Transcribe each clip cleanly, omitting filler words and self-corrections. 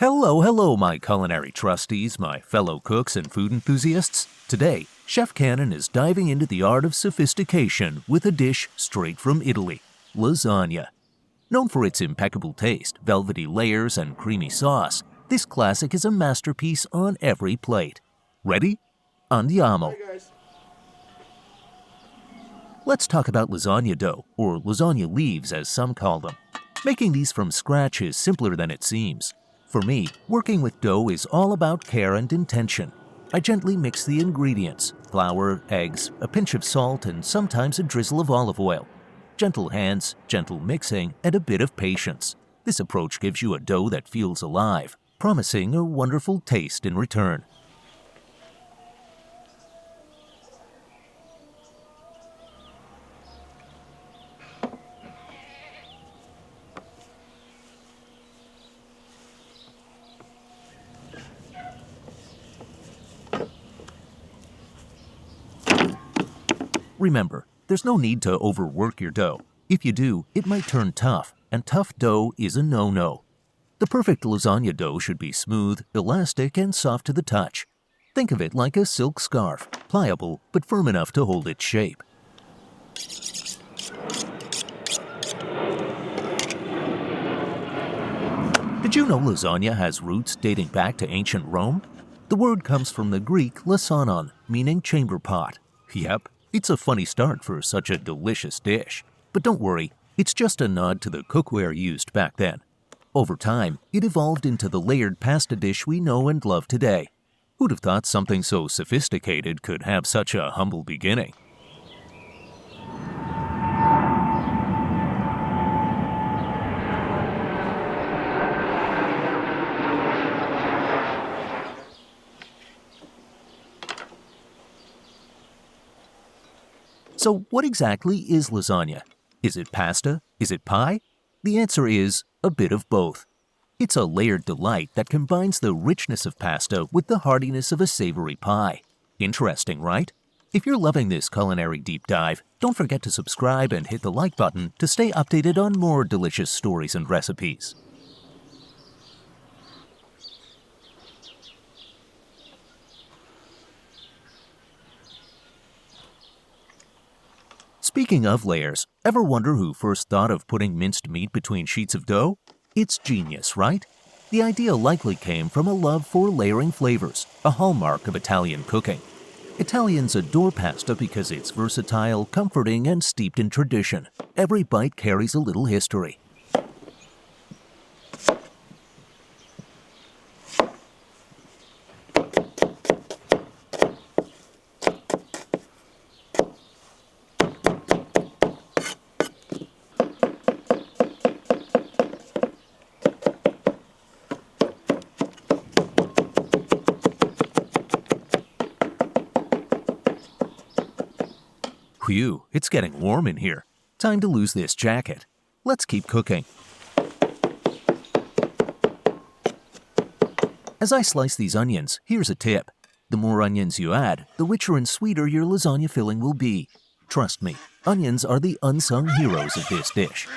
Hello, hello, my culinary trustees, my fellow cooks and food enthusiasts. Today, Chef Kanan is diving into the art of sophistication with a dish straight from Italy, lasagna. Known for its impeccable taste, velvety layers, and creamy sauce, this classic is a masterpiece on every plate. Ready? Andiamo! Hi guys. Let's talk about lasagna dough, or lasagna leaves as some call them. Making these from scratch is simpler than it seems. For me, working with dough is all about care and intention. I gently mix the ingredients: flour, eggs, a pinch of salt, and sometimes a drizzle of olive oil. Gentle hands, gentle mixing, and a bit of patience. This approach gives you a dough that feels alive, promising a wonderful taste in return. Remember, there's no need to overwork your dough. If you do, it might turn tough, and tough dough is a no-no. The perfect lasagna dough should be smooth, elastic, and soft to the touch. Think of it like a silk scarf, pliable but firm enough to hold its shape. Did you know lasagna has roots dating back to ancient Rome? The word comes from the Greek lasanon, meaning chamber pot. Yep, it's a funny start for such a delicious dish. But don't worry, it's just a nod to the cookware used back then. Over time, it evolved into the layered pasta dish we know and love today. Who'd have thought something so sophisticated could have such a humble beginning? So what exactly is lasagna? Is it pasta? Is it pie? The answer is a bit of both. It's a layered delight that combines the richness of pasta with the heartiness of a savory pie. Interesting, right? If you're loving this culinary deep dive, don't forget to subscribe and hit the like button to stay updated on more delicious stories and recipes. Speaking of layers, ever wonder who first thought of putting minced meat between sheets of dough? It's genius, right? The idea likely came from a love for layering flavors, a hallmark of Italian cooking. Italians adore pasta because it's versatile, comforting, and steeped in tradition. Every bite carries a little history. Phew, it's getting warm in here. Time to lose this jacket. Let's keep cooking. As I slice these onions, here's a tip. The more onions you add, the richer and sweeter your lasagna filling will be. Trust me, onions are the unsung heroes of this dish.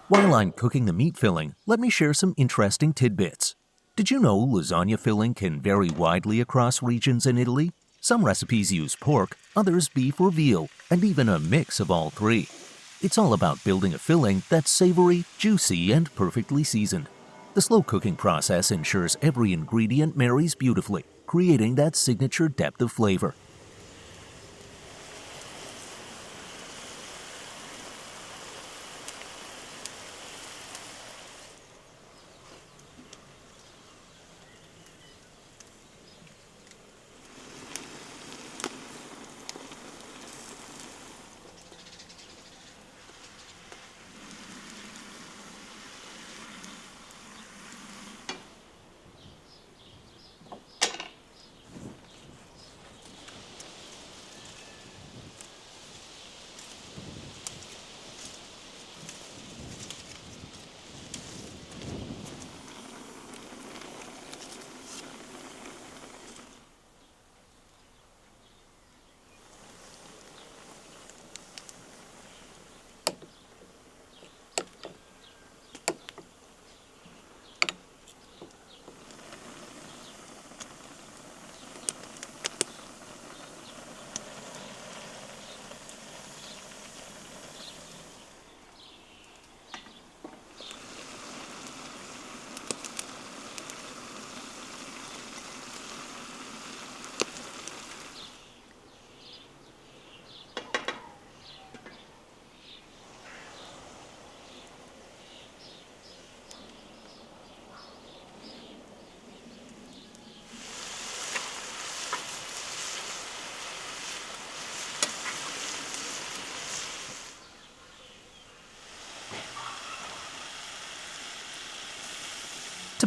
While I'm cooking the meat filling, let me share some interesting tidbits. Did you know lasagna filling can vary widely across regions in Italy? Some recipes use pork, others beef or veal, and even a mix of all three. It's all about building a filling that's savory, juicy, and perfectly seasoned. The slow cooking process ensures every ingredient marries beautifully, creating that signature depth of flavor.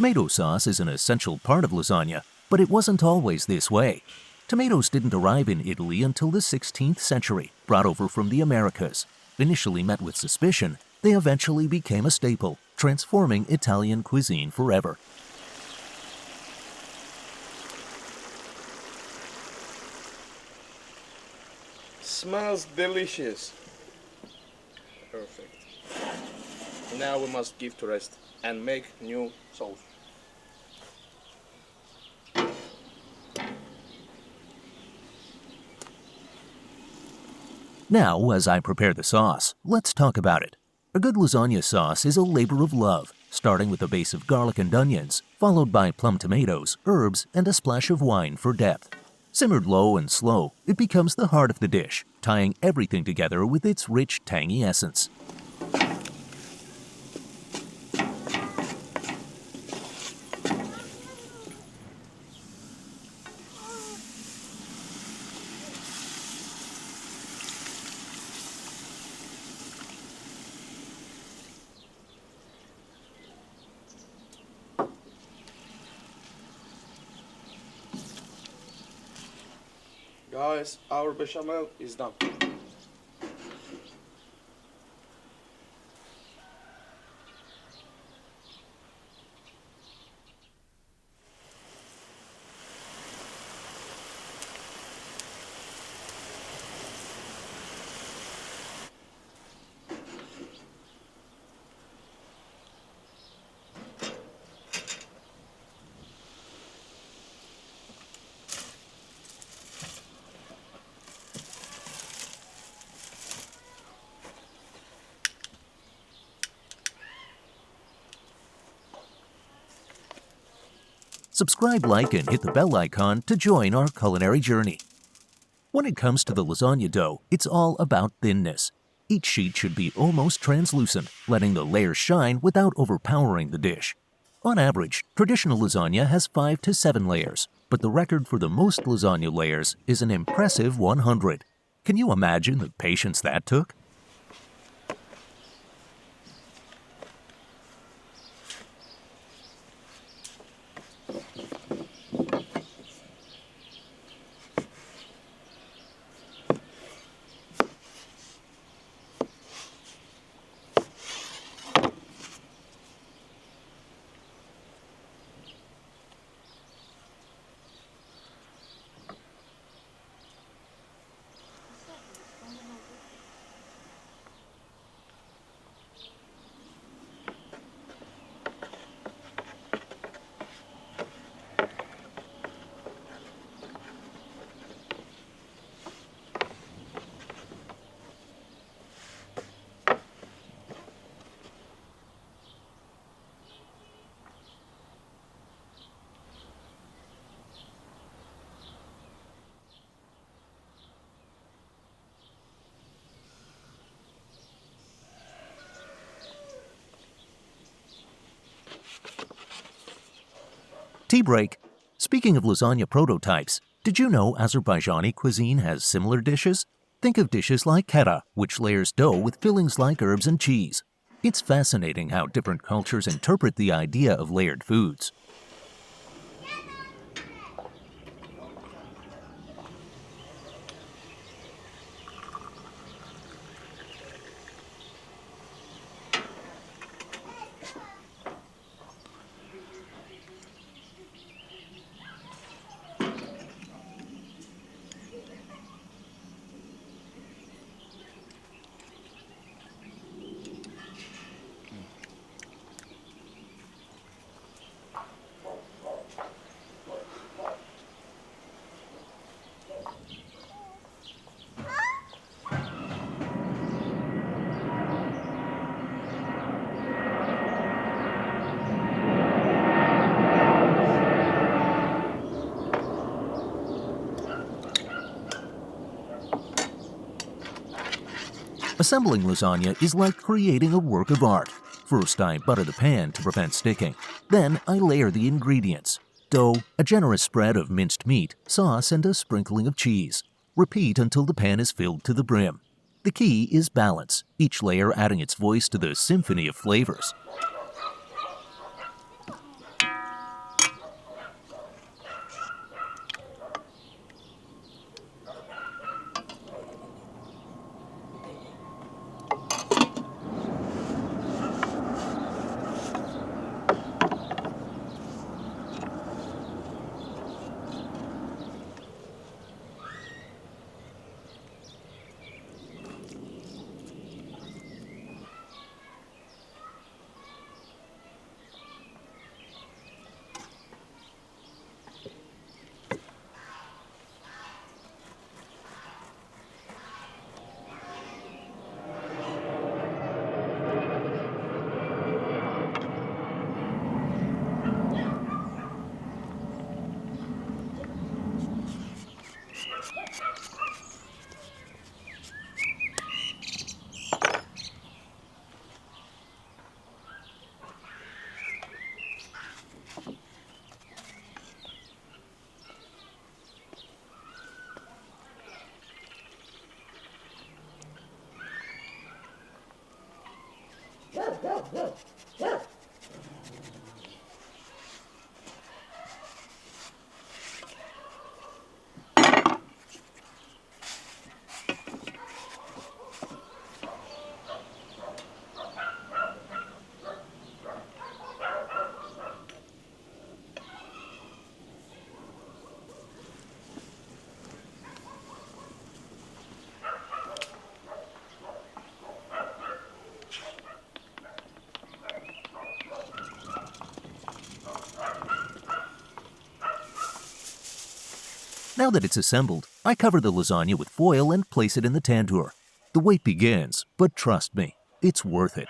Tomato sauce is an essential part of lasagna, but it wasn't always this way. Tomatoes didn't arrive in Italy until the 16th century, brought over from the Americas. Initially met with suspicion, they eventually became a staple, transforming Italian cuisine forever. Smells delicious. Perfect. Now we must give to rest and make new sauce. Now, as I prepare the sauce, let's talk about it. A good lasagna sauce is a labor of love, starting with a base of garlic and onions, followed by plum tomatoes, herbs, and a splash of wine for depth. Simmered low and slow, it becomes the heart of the dish, tying everything together with its rich, tangy essence. Guys, our bechamel is done. Subscribe, like, and hit the bell icon to join our culinary journey. When it comes to the lasagna dough, it's all about thinness. Each sheet should be almost translucent, letting the layers shine without overpowering the dish. On average, traditional lasagna has 5 to 7 layers, but the record for the most lasagna layers is an impressive 100. Can you imagine the patience that took? Tea break. Speaking of lasagna prototypes, did you know Azerbaijani cuisine has similar dishes? Think of dishes like kera, which layers dough with fillings like herbs and cheese. It's fascinating how different cultures interpret the idea of layered foods. Assembling lasagna is like creating a work of art. First, I butter the pan to prevent sticking. Then, I layer the ingredients: dough, a generous spread of minced meat, sauce, and a sprinkling of cheese. Repeat until the pan is filled to the brim. The key is balance, each layer adding its voice to the symphony of flavors. Now that it's assembled, I cover the lasagna with foil and place it in the tandoor. The wait begins, but trust me, it's worth it.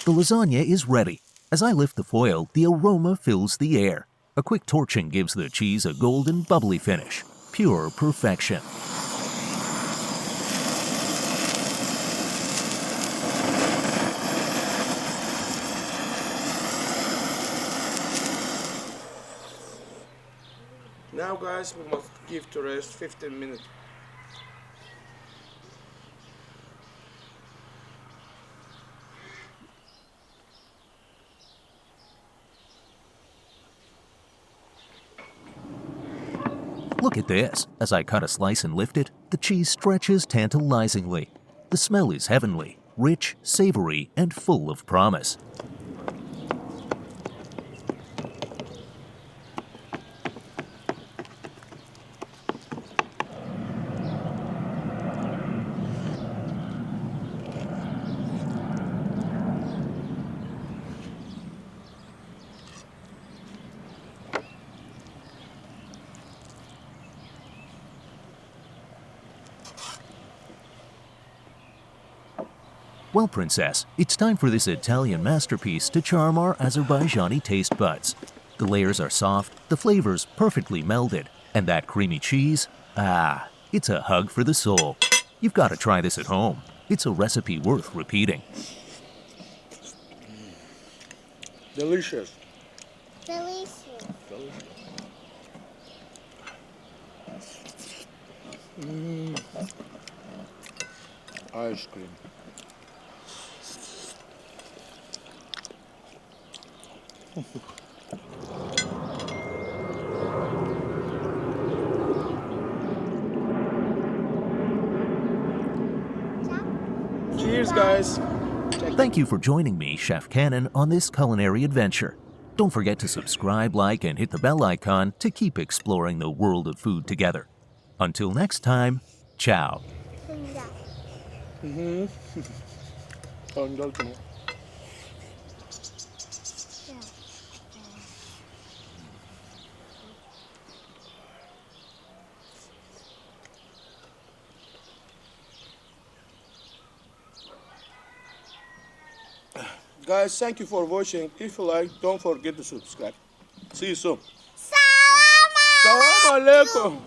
The lasagna is ready. As I lift the foil, the aroma fills the air. A quick torching gives the cheese a golden, bubbly finish. Pure perfection. Now guys, we must give to rest 15 minutes. Look at this. As I cut a slice and lift it, the cheese stretches tantalizingly. The smell is heavenly, rich, savory, and full of promise. Well, Princess, it's time for this Italian masterpiece to charm our Azerbaijani taste buds. The layers are soft, the flavors perfectly melded, and that creamy cheese, it's a hug for the soul. You've got to try this at home. It's a recipe worth repeating. Delicious. Delicious. Ice cream. Cheers, guys. Thank you for joining me, Chef Kanan, on this culinary adventure. Don't forget to subscribe, like, and hit the bell icon to keep exploring the world of food together. Until next time, ciao. Tanggal ko mo. Guys, thank you for watching. If you like, don't forget to subscribe. See you soon. Salam Salam alaikum.